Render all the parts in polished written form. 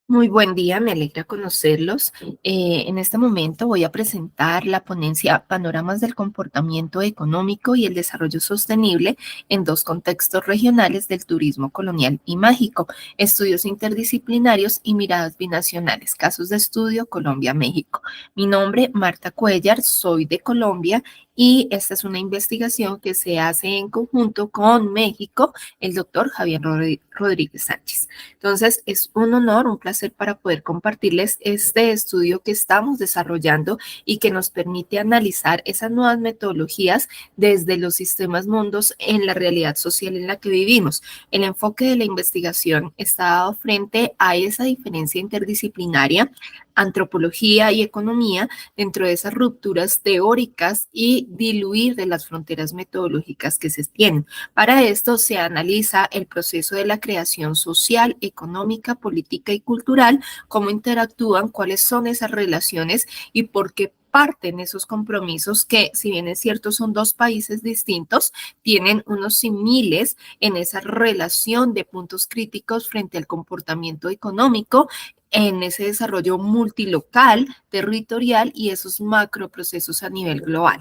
Muy buen día, me alegra conocerlos. En este momento voy a presentar la ponencia Panoramas del comportamiento económico y el desarrollo sostenible en dos contextos regionales del turismo colonial y mágico, estudios interdisciplinarios y miradas binacionales, casos de estudio Colombia-México. Mi nombre, Marta Cuellar, soy de Colombia y esta es una investigación que se hace en conjunto con México, el doctor Javier Rodríguez Sánchez. Entonces, es un honor, un placer para poder compartirles este estudio que estamos desarrollando y que nos permite analizar esas nuevas metodologías desde los sistemas mundos en la realidad social en la que vivimos. El enfoque de la investigación está dado frente a esa diferencia interdisciplinaria, antropología y economía, dentro de esas rupturas teóricas y diluir de las fronteras metodológicas que se tienen. Para esto se analiza el proceso de la creación social, económica, política y cultural, cómo interactúan, cuáles son esas relaciones y por qué parten esos compromisos que, si bien es cierto, son dos países distintos, tienen unos similes en esa relación de puntos críticos frente al comportamiento económico, en ese desarrollo multilocal, territorial y esos macroprocesos a nivel global.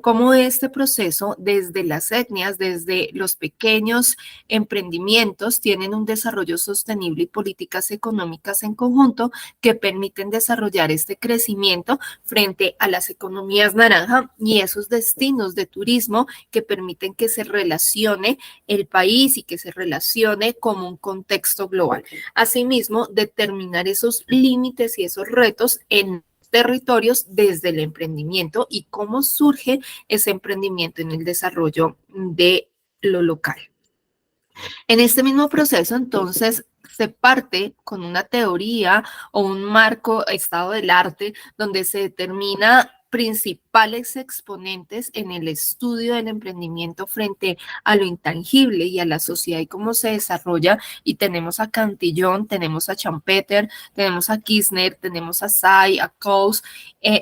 Cómo este proceso, desde las etnias, desde los pequeños emprendimientos, tienen un desarrollo sostenible y políticas económicas en conjunto que permiten desarrollar este crecimiento frente a las economías naranja y esos destinos de turismo que permiten que se relacione el país y que se relacione como un contexto global. Asimismo, determinar esos límites y esos retos en territorios desde el emprendimiento y cómo surge ese emprendimiento en el desarrollo de lo local. En este mismo proceso, entonces, se parte con una teoría o un marco estado del arte donde se determina principales exponentes en el estudio del emprendimiento frente a lo intangible y a la sociedad y cómo se desarrolla. Y tenemos a Cantillon, tenemos a Schumpeter, tenemos a Kirchner, tenemos a Say, a Coase,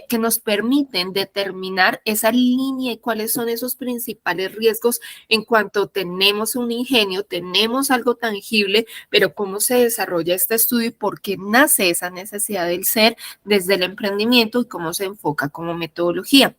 que nos permiten determinar esa línea y cuáles son esos principales riesgos en cuanto tenemos un ingenio, tenemos algo tangible, pero cómo se desarrolla este estudio y por qué nace esa necesidad del ser desde el emprendimiento y cómo se enfoca como metodología.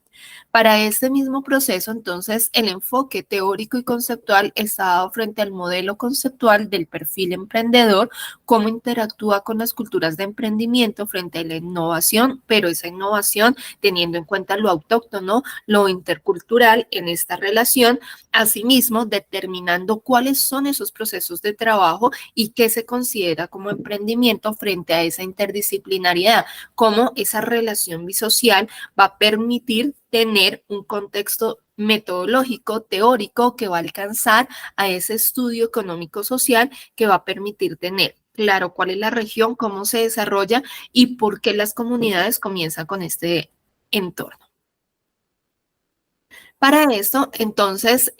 Para este mismo proceso, entonces, el enfoque teórico y conceptual está dado frente al modelo conceptual del perfil emprendedor, cómo interactúa con las culturas de emprendimiento frente a la innovación, pero esa innovación teniendo en cuenta lo autóctono, lo intercultural en esta relación, asimismo determinando cuáles son esos procesos de trabajo y qué se considera como emprendimiento frente a esa interdisciplinariedad, cómo esa relación bisocial va a permitir tener un contexto metodológico, teórico, que va a alcanzar a ese estudio económico-social que va a permitir tener claro cuál es la región, cómo se desarrolla y por qué las comunidades comienzan con este entorno. Para esto, entonces,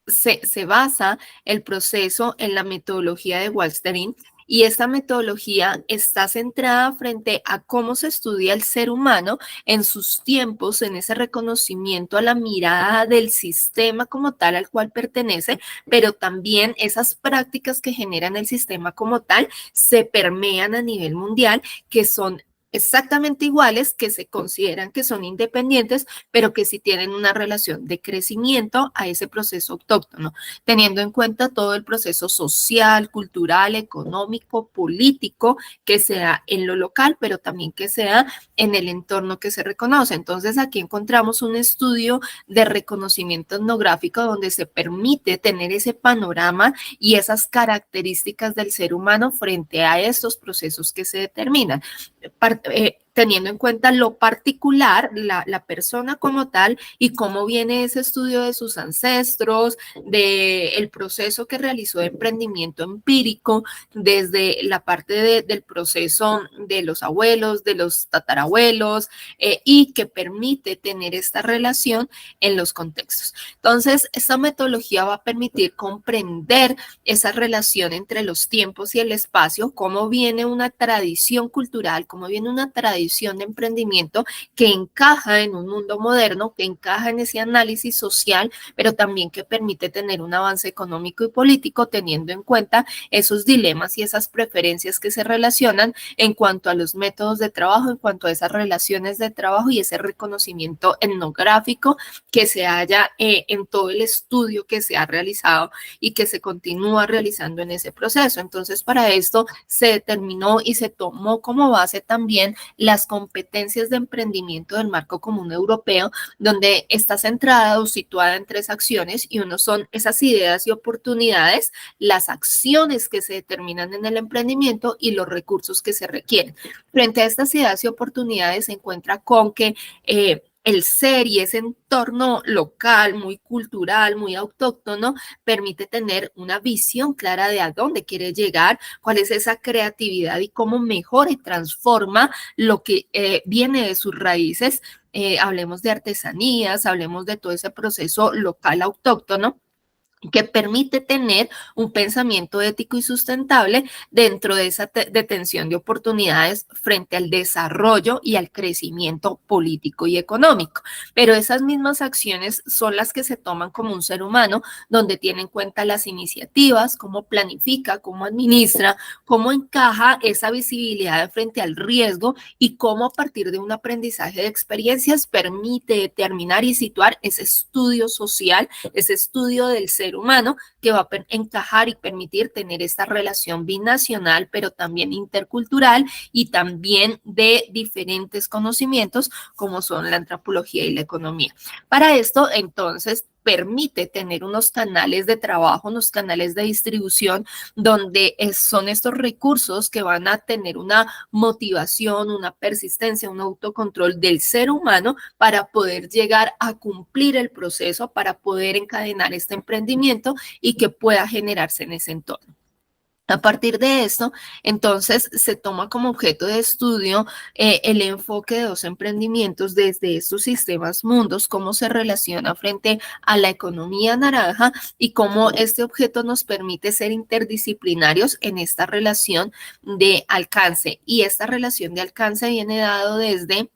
se basa el proceso en la metodología de Wallstein y esta metodología está centrada frente a cómo se estudia el ser humano en sus tiempos, en ese reconocimiento a la mirada del sistema como tal al cual pertenece, pero también esas prácticas que generan el sistema como tal se permean a nivel mundial, que son exactamente iguales, que se consideran que son independientes, pero que sí tienen una relación de crecimiento a ese proceso autóctono, teniendo en cuenta todo el proceso social, cultural, económico, político que se da en lo local, pero también que se da en el entorno que se reconoce. Entonces, aquí encontramos un estudio de reconocimiento etnográfico donde se permite tener ese panorama y esas características del ser humano frente a estos procesos que se determinan. Teniendo en cuenta lo particular, la persona como tal y cómo viene ese estudio de sus ancestros, del proceso que realizó de emprendimiento empírico, desde la parte del proceso de los abuelos, de los tatarabuelos, y que permite tener esta relación en los contextos. Entonces, esta metodología va a permitir comprender esa relación entre los tiempos y el espacio, cómo viene una tradición cultural, cómo viene una tradición visión de emprendimiento que encaja en un mundo moderno, que encaja en ese análisis social, pero también que permite tener un avance económico y político teniendo en cuenta esos dilemas y esas preferencias que se relacionan en cuanto a los métodos de trabajo, en cuanto a esas relaciones de trabajo y ese reconocimiento etnográfico que se haya en todo el estudio que se ha realizado y que se continúa realizando en ese proceso. Entonces, para esto se determinó y se tomó como base también las competencias de emprendimiento del marco común europeo, donde está centrada o situada en tres acciones, y uno son esas ideas y oportunidades, las acciones que se determinan en el emprendimiento y los recursos que se requieren. Frente a estas ideas y oportunidades se encuentra con que el ser y ese entorno local, muy cultural, muy autóctono, permite tener una visión clara de a dónde quiere llegar, cuál es esa creatividad y cómo mejora y transforma lo que viene de sus raíces. Hablemos de artesanías, hablemos de todo ese proceso local autóctono que permite tener un pensamiento ético y sustentable dentro de esa detención de oportunidades frente al desarrollo y al crecimiento político y económico. Pero esas mismas acciones son las que se toman como un ser humano, donde tiene en cuenta las iniciativas, cómo planifica, cómo administra, cómo encaja esa visibilidad frente al riesgo y cómo a partir de un aprendizaje de experiencias permite determinar y situar ese estudio social, ese estudio del ser humano que va a encajar y permitir tener esta relación binacional, pero también intercultural y también de diferentes conocimientos como son la antropología y la economía. Para esto, entonces, permite tener unos canales de trabajo, unos canales de distribución, donde son estos recursos que van a tener una motivación, una persistencia, un autocontrol del ser humano para poder llegar a cumplir el proceso, para poder encadenar este emprendimiento y que pueda generarse en ese entorno. A partir de esto, entonces se toma como objeto de estudio el enfoque de dos emprendimientos desde estos sistemas mundos, cómo se relaciona frente a la economía naranja y cómo este objeto nos permite ser interdisciplinarios en esta relación de alcance. Y esta relación de alcance viene dado desde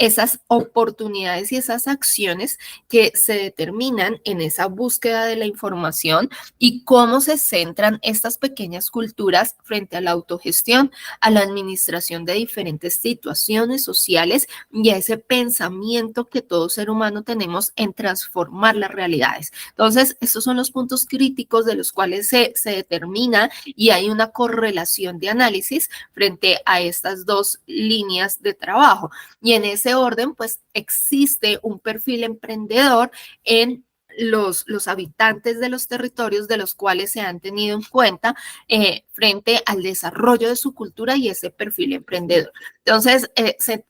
esas oportunidades y esas acciones que se determinan en esa búsqueda de la información y cómo se centran estas pequeñas culturas frente a la autogestión, a la administración de diferentes situaciones sociales y a ese pensamiento que todo ser humano tenemos en transformar las realidades. Entonces, estos son los puntos críticos de los cuales se determina y hay una correlación de análisis frente a estas dos líneas de trabajo. Y en ese orden, pues existe un perfil emprendedor en los habitantes de los territorios de los cuales se han tenido en cuenta frente al desarrollo de su cultura y ese perfil emprendedor. Entonces,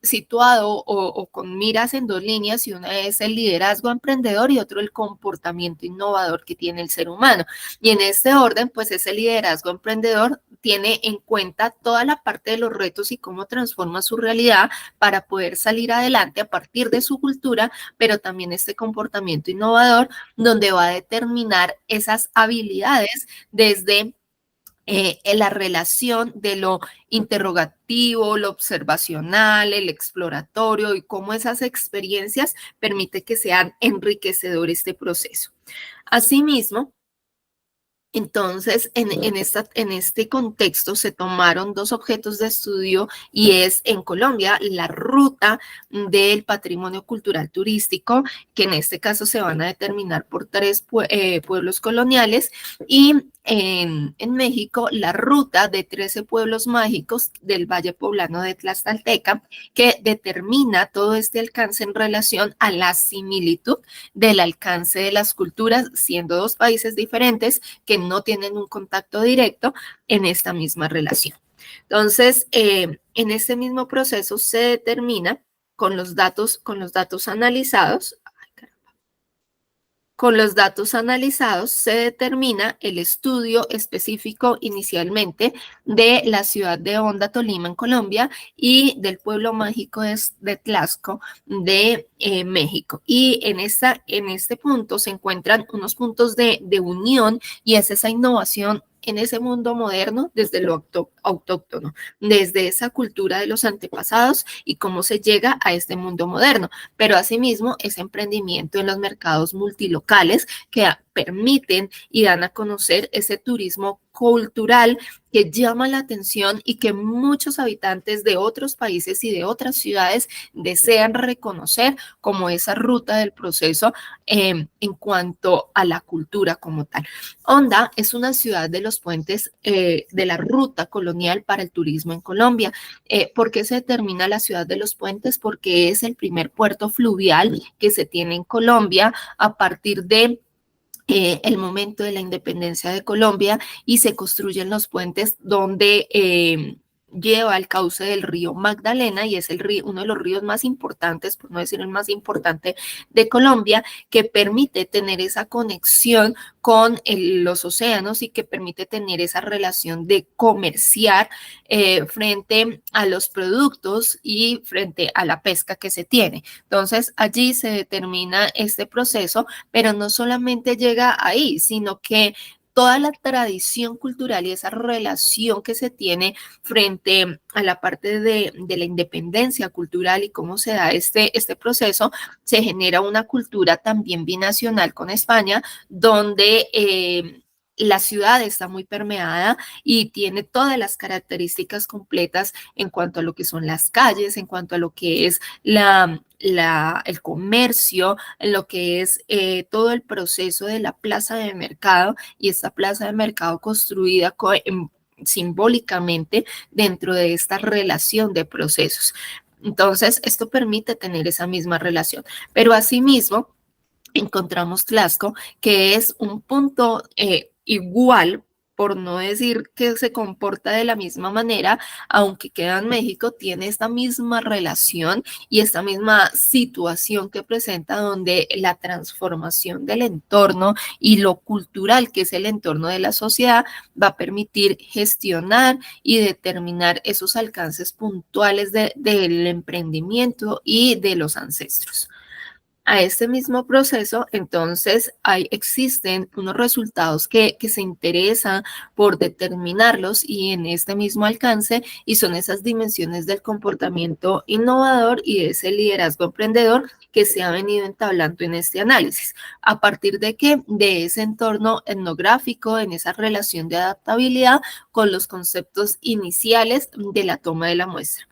situado o con miras en dos líneas, y una es el liderazgo emprendedor y otro el comportamiento innovador que tiene el ser humano. Y en este orden, pues ese liderazgo emprendedor tiene en cuenta toda la parte de los retos y cómo transforma su realidad para poder salir adelante a partir de su cultura, pero también este comportamiento innovador donde va a determinar esas habilidades desde la relación de lo interrogativo, lo observacional, el exploratorio y cómo esas experiencias permiten que sean enriquecedor este proceso. Asimismo, entonces, en este contexto se tomaron dos objetos de estudio y es en Colombia la ruta del patrimonio cultural turístico, que en este caso se van a determinar por tres pueblos coloniales, y en México la ruta de 13 pueblos mágicos del Valle Poblano de Tlaxcalteca, que determina todo este alcance en relación a la similitud del alcance de las culturas, siendo dos países diferentes que no tienen un contacto directo en esta misma relación. Entonces, en este mismo proceso se determina con los datos analizados. Con los datos analizados se determina el estudio específico inicialmente de la ciudad de Honda, Tolima, en Colombia, y del pueblo mágico de Tlaxco, de México. Y en este punto se encuentran unos puntos de unión y es esa innovación en ese mundo moderno desde lo autóctono, desde esa cultura de los antepasados y cómo se llega a este mundo moderno. Pero asimismo, ese emprendimiento en los mercados multilocales que permiten y dan a conocer ese turismo cultural que llama la atención y que muchos habitantes de otros países y de otras ciudades desean reconocer como esa ruta del proceso en cuanto a la cultura como tal. Honda es una ciudad de los puentes de la ruta colonial para el turismo en Colombia. ¿Por qué se determina la ciudad de los puentes? Porque es el primer puerto fluvial que se tiene en Colombia a partir de el momento de la independencia de Colombia y se construyen los puentes donde lleva el cauce del río Magdalena y es el río, uno de los ríos más importantes, por no decir el más importante de Colombia, que permite tener esa conexión con los océanos y que permite tener esa relación de comerciar frente a los productos y frente a la pesca que se tiene. Entonces, allí se determina este proceso, pero no solamente llega ahí, sino que toda la tradición cultural y esa relación que se tiene frente a la parte de la independencia cultural y cómo se da este proceso, se genera una cultura también binacional con España, donde la ciudad está muy permeada y tiene todas las características completas en cuanto a lo que son las calles, en cuanto a lo que es el comercio, en lo que es todo el proceso de la plaza de mercado y esta plaza de mercado construida simbólicamente dentro de esta relación de procesos. Entonces, esto permite tener esa misma relación, pero asimismo, encontramos Tlaxco, que es un punto igual, por no decir que se comporta de la misma manera, aunque queda en México, tiene esta misma relación y esta misma situación que presenta donde la transformación del entorno y lo cultural que es el entorno de la sociedad va a permitir gestionar y determinar esos alcances puntuales del emprendimiento y de los ancestros. A este mismo proceso, entonces, existen unos resultados que se interesan por determinarlos y en este mismo alcance, y son esas dimensiones del comportamiento innovador y de ese liderazgo emprendedor que se ha venido entablando en este análisis. ¿A partir de qué? De ese entorno etnográfico, en esa relación de adaptabilidad con los conceptos iniciales de la toma de la muestra.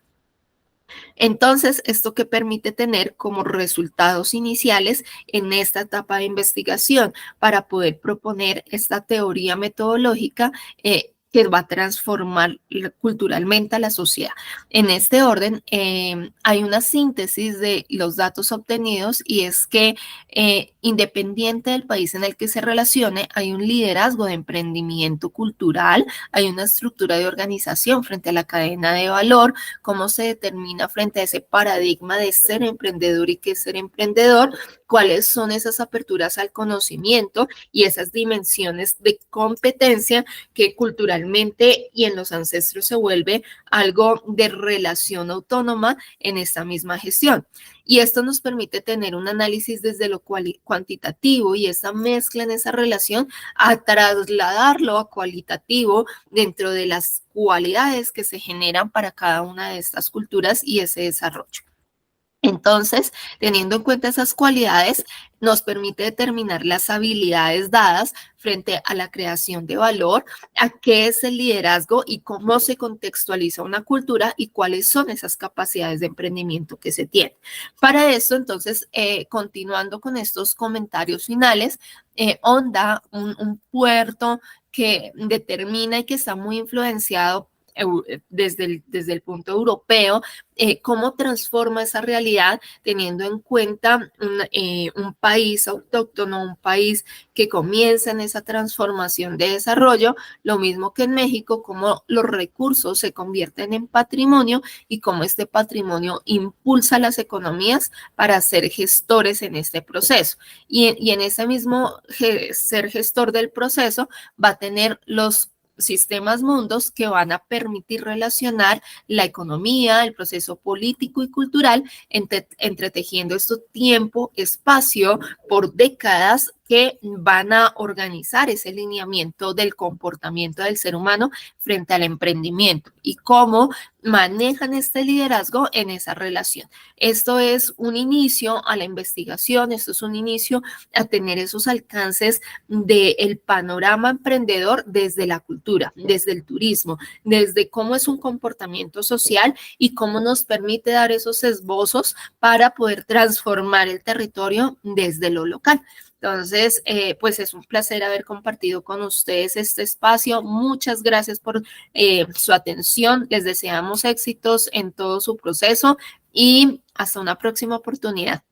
Entonces, esto que permite tener como resultados iniciales en esta etapa de investigación para poder proponer esta teoría metodológica que va a transformar culturalmente a la sociedad. En este orden, hay una síntesis de los datos obtenidos y es que independiente del país en el que se relacione, hay un liderazgo de emprendimiento cultural, hay una estructura de organización frente a la cadena de valor, cómo se determina frente a ese paradigma de ser emprendedor y qué es ser emprendedor, cuáles son esas aperturas al conocimiento y esas dimensiones de competencia que culturalmente y en los ancestros se vuelve algo de relación autónoma en esta misma gestión. Y esto nos permite tener un análisis desde lo cuantitativo y esa mezcla en esa relación a trasladarlo a cualitativo dentro de las cualidades que se generan para cada una de estas culturas y ese desarrollo. Entonces, teniendo en cuenta esas cualidades, nos permite determinar las habilidades dadas frente a la creación de valor, a qué es el liderazgo y cómo se contextualiza una cultura y cuáles son esas capacidades de emprendimiento que se tienen. Para eso, entonces, continuando con estos comentarios finales, Honda, un puerto que determina y que está muy influenciado desde el punto europeo, cómo transforma esa realidad teniendo en cuenta un país autóctono, un país que comienza en esa transformación de desarrollo, lo mismo que en México, cómo los recursos se convierten en patrimonio y cómo este patrimonio impulsa las economías para ser gestores en este proceso. Y en ese mismo ser gestor del proceso va a tener los sistemas mundos que van a permitir relacionar la economía, el proceso político y cultural, entretejiendo esto tiempo, espacio, por décadas, que van a organizar ese lineamiento del comportamiento del ser humano frente al emprendimiento y cómo manejan este liderazgo en esa relación. Esto es un inicio a la investigación, esto es un inicio a tener esos alcances del panorama emprendedor desde la cultura, desde el turismo, desde cómo es un comportamiento social y cómo nos permite dar esos esbozos para poder transformar el territorio desde lo local. Entonces, pues es un placer haber compartido con ustedes este espacio. Muchas gracias por su atención. Les deseamos éxitos en todo su proceso y hasta una próxima oportunidad.